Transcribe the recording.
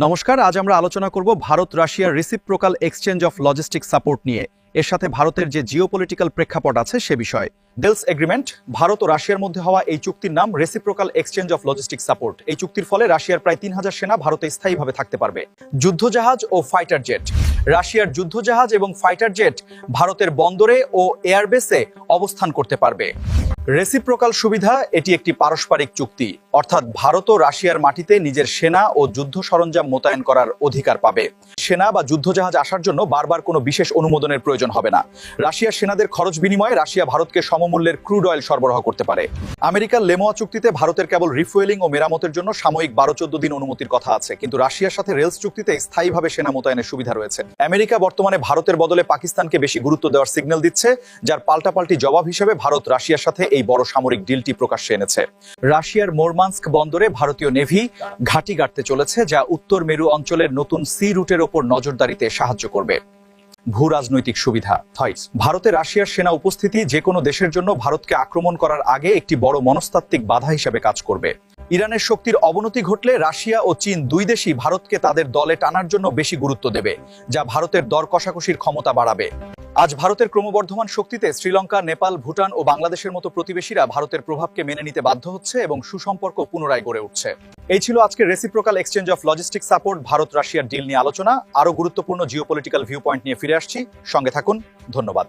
নমস্কার, আজ আমরা আলোচনা করব ভারত রাশিয়ার reciprocal exchange of logistic support নিয়ে। এর সাথে ভারতের যে জিওপলিটিক্যাল প্রেক্ষাপট আছে সে বিষয়ে। ডেলস এগ্রিমেন্ট, ভারত ও রাশিয়ার মধ্যে হওয়া এই চুক্তির নাম reciprocal exchange of logistic support. এই চুক্তির ফলে রাশিয়ার প্রায় ৩,০০০ সেনা ভারতে স্থায়ীভাবে থাকতে পারবে। যুদ্ধজাহাজ ও ফাইটার জেট, রাশিয়ার যুদ্ধজাহাজ এবং ফাইটার জেট ভারতের বন্দরে ও এয়ারবেসে অবস্থান করতে পারবে। রেসিপ্রোকাল সুবিধা, এটি একটি পারস্পরিক চুক্তি, অর্থাৎ ভারত ও রাশিয়ার মাটিতে নিজের সেনা ও যুদ্ধ সরঞ্জাম মোতায়েন করার অধিকার পাবে। সেনা বা যুদ্ধজাহাজ আসার জন্য বারবার কোনো বিশেষ অনুমোদনের প্রয়োজন হবে না। রাশিয়ার সেনাদের খরচ বিনিময়ে রাশিয়া ভারতকে সমমূল্যের ক্রুড অয়েল সরবরাহ করতে পারে। আমেরিকার লেমোয়া চুক্তিতে ভারতের কেবল রিফুয়েলিং ও মেরামতের জন্য সাময়িক ১২-১৪ দিন অনুমতির কথা আছে, কিন্তু রাশিয়ার সাথে রেলস চুক্তিতে স্থায়ীভাবে সেনা মোতায়েনের সুবিধা রয়েছে। আমেরিকা বর্তমানে ভারতের বদলে পাকিস্তানকে বেশি গুরুত্ব দেওয়ার সিগন্যাল দিচ্ছে, যার পাল্টাপাল্টি জবাব হিসেবে ভারত রাশিয়ার সাথে এই বড় সামরিক ডিলটি প্রকাশ্যে এনেছে। রাশিয়ার মোরমানস্ক বন্দরে ভারতীয় নেভি ঘাঁটি গাড়তে চলেছে, যা উত্তর মেরু অঞ্চলের নতুন সি রুটের ওপর নজরদারিতে সাহায্য করবে। ভূ রাজনৈতিক সুবিধা, থয়েস, ভারতে রাশিয়ার সেনা উপস্থিতি যে কোনো দেশের জন্য ভারতকে আক্রমণ করার আগে একটি বড় মনস্তাত্ত্বিক বাধা হিসেবে কাজ করবে। ইরানের শক্তির অবনতি ঘটলে রাশিয়া ও চীন দুই দেশই ভারতকে তাদের দলে টানার জন্য বেশি গুরুত্ব দেবে, যা ভারতের দর কষাকষির ক্ষমতা বাড়াবে। আজ ভারতের ক্রমবর্ধমান শক্তিতে শ্রীলঙ্কা, নেপাল, ভুটান ও বাংলাদেশের মতো প্রতিবেশীরা ভারতের প্রভাবকে মেনে নিতে বাধ্য হচ্ছে এবং সুসম্পর্ক পুনরায় গড়ে উঠছে। এই ছিল আজকের reciprocal exchange of logistic support Bharat রাশিয়ার ডিল নিয়ে আলোচনা। আরো গুরুত্বপূর্ণ জিওপলিটিক্যাল ভিউ পয়েন্ট নিয়ে ফিরে আসছি, সঙ্গে থাকুন। ধন্যবাদ।